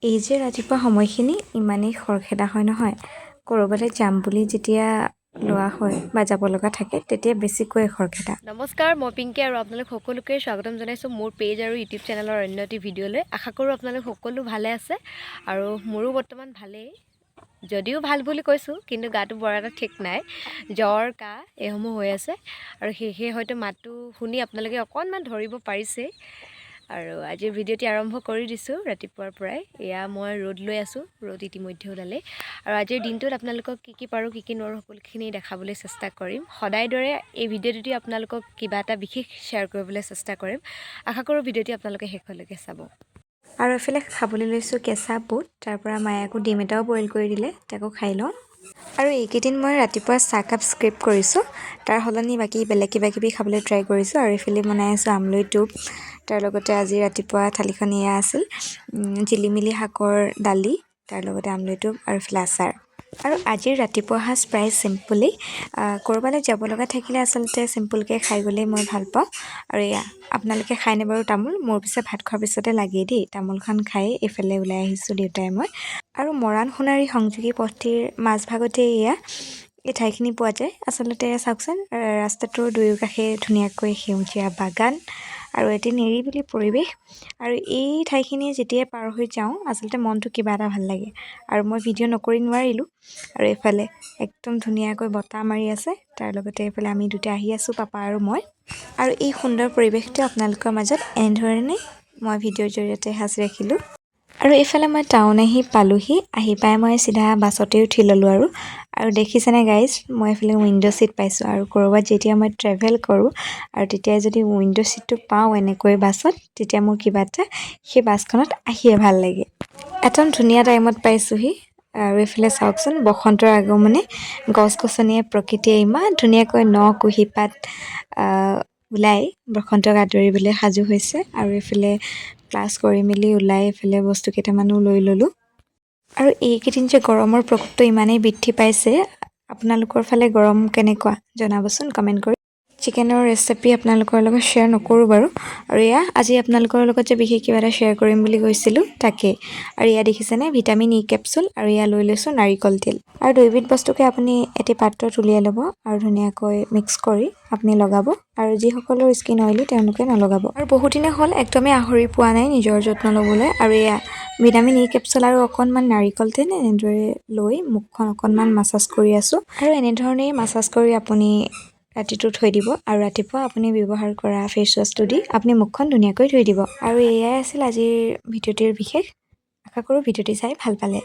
এই যে ৰাতিপুৱা সময়খিনি ইমানেই খৰখেদা হয় নহয়, ক'ৰবালৈ যাম বুলি যেতিয়া লোৱা হয় বা যাব লগা থাকে তেতিয়া বেছিকৈ খৰখেদা। নমস্কাৰ, মই পিংকি আৰু আপোনালোক সকলোকে স্বাগতম জনাইছোঁ মোৰ পেজ আৰু ইউটিউব চেনেলৰ অন্য এটি ভিডিঅ'লৈ। আশা কৰোঁ আপোনালোক সকলো ভালে আছে আৰু মোৰো বৰ্তমান ভালেই, যদিও ভাল বুলি কৈছোঁ কিন্তু গাটো বৰ এটা ঠিক নাই। জ্বৰ, কাহ এইসমূহ হৈ আছে আৰু সেয়েহে হয়তো মাতটো শুনি আপোনালোকে অকণমান ধৰিব পাৰিছেই। আৰু আজিৰ ভিডিঅ'টি আৰম্ভ কৰি দিছোঁ ৰাতিপুৱাৰ পৰাই। এয়া মই ৰ'দ লৈ আছোঁ, ৰ'দ ইতিমধ্যে ওলালে। আৰু আজিৰ দিনটোত আপোনালোকক কি পাৰোঁ কি নোৱাৰোঁ সকলোখিনি দেখাবলৈ চেষ্টা কৰিম। সদায় দৰে এই ভিডিঅ'টোতে আপোনালোকক কিবা এটা বিশেষ শ্বেয়াৰ কৰিবলৈ চেষ্টা কৰিম। আশা কৰোঁ ভিডিঅ'টি আপোনালোকে শেষলৈকে চাব। আৰু এফালে খাবলৈ লৈছোঁ কেঁচা বুট, তাৰ পৰা মায়ে আকৌ ডিম এটাও বইল কৰি দিলে, তাকো খাই লওঁ। আৰু এইকেইদিন মই ৰাতিপুৱা চাহকাপ স্কিপ কৰিছোঁ, তাৰ সলনি বাকী বেলেগ কিবাকিবি খাবলৈ ট্ৰাই কৰিছোঁ। আৰু এইফালে বনাই আছোঁ আমলৈ টোপ, তাৰ লগতে আজি ৰাতিপুৱা থালিখন এয়া আছিল জিলিমিলি শাকৰ দালি, তাৰ লগতে আমলৈ টোপ আৰু এইফালে আচাৰ। আৰু আজিৰ ৰাতিপুৱা সাজ প্ৰায় চিম্পুলেই। ক'ৰবালৈ যাব লগা থাকিলে আচলতে চিম্পুলকৈ খাই গ'লেই মই ভাল পাওঁ। আৰু এয়া আপোনালোকে খায়নে বাৰু তামোল? মোৰ পিছে ভাত খোৱাৰ পিছতে লাগেই দেই। তামোলখন খাই এইফালে ওলাই আহিছোঁ দেউতাই মই। আৰু মৰাণ সোণাৰী সংযোগী পথটিৰ মাজভাগতে এয়া এই ঠাইখিনি পোৱা যায়। আচলতে চাওকচোন, ৰাস্তাটোৰ দুয়োকাষে ধুনীয়াকৈ সেউজীয়া বাগান আৰু এটি নিৰিবিলি পৰিৱেশ। আৰু এই ঠাইখিনি যেতিয়াই পাৰ হৈ যাওঁ আচলতে মনটো কিবা এটা ভাল লাগে। আৰু মই ভিডিঅ' নকৰি নোৱাৰিলোঁ। আৰু এইফালে একদম ধুনীয়াকৈ বতাহ মাৰি আছে, তাৰ লগতে এইফালে আমি দুটা আহি আছোঁ, পাপা আৰু মই। আৰু এই সুন্দৰ পৰিৱেশটো আপোনালোকৰ মাজত এনেধৰণে মই ভিডিঅ'ৰ জৰিয়তে সাঁচি ৰাখিলোঁ। আৰু এইফালে মই টাউন পালোহি, আহি পাই মই চিধা বাছতে উঠি ল'লোঁ। আৰু দেখিছেনে গাইজ, মই এইফালে উইণ্ড' ছিট পাইছোঁ। আৰু ক'ৰবাত যেতিয়া মই ট্ৰেভেল কৰোঁ আৰু তেতিয়াই যদি উইণ্ড' ছিটটো পাওঁ এনেকৈ বাছত, তেতিয়া মোৰ কিবা এটা সেই বাছখনত আহিয়ে ভাল লাগে। একদম ধুনীয়া টাইমত পাইছোঁহি। আৰু এইফালে চাওকচোন, বসন্তৰ আগমনে গছ গছনিয়ে প্ৰকৃতিয়ে ইমান ধুনীয়াকৈ কুঁহিপাত ওলাই বসন্তক আদৰিবলৈ সাজু হৈছে। আৰু এইফালে ক্লাছ কৰি মেলি ওলাই এইফালে বস্তু কেইটামানো লৈ ল'লোঁ। আৰু এইকেইদিন যে গৰমৰ প্ৰকোপটো ইমানেই বৃদ্ধি পাইছে, আপোনালোকৰ ফালে গৰম কেনেকুৱা জনাবচোন কমেণ্ট কৰি। চিকেনৰ ৰেচিপি আপোনালোকৰ লগত শ্বেয়াৰ নকৰোঁ বাৰু। আৰু এয়া আজি আপোনালোকৰ লগত যে বিশেষ কিবা এটা শ্বেয়াৰ কৰিম বুলি কৈছিলোঁ তাকেই। আৰু এয়া দেখিছেনে ভিটামিন ই কেপচুল, আৰু এয়া লৈ লৈছোঁ নাৰিকল তেল। আৰু দুয়োবিধ বস্তুকে আপুনি এটি পাত্ৰত উলিয়াই ল'ব আৰু ধুনীয়াকৈ মিক্স কৰি আপুনি লগাব। আৰু যিসকলৰ স্কিন অইলী তেওঁলোকে নলগাব। আৰু বহুদিনে হ'ল একদমেই আহৰি পোৱা নাই নিজৰ যত্ন ল'বলৈ। আৰু এয়া ভিটামিন ই কেপচুল আৰু অকণমান নাৰিকল তেল এনেদৰে লৈ মুখখন অকণমান মাছাজ কৰি আছোঁ। আৰু এনেধৰণেই মাছাজ কৰি আপুনি ৰাতিটো থৈ দিব। আৰু ৰাতিপুৱা আপুনি ব্যৱহাৰ কৰা ফেচ ৱাছটো দি আপুনি মুখখন ধুনীয়াকৈ ধুই দিব। আৰু এয়াই আছিল আজিৰ ভিডিঅ'টিৰ বিশেষ। আশা কৰোঁ ভিডিঅ'টি চাই ভাল পালে।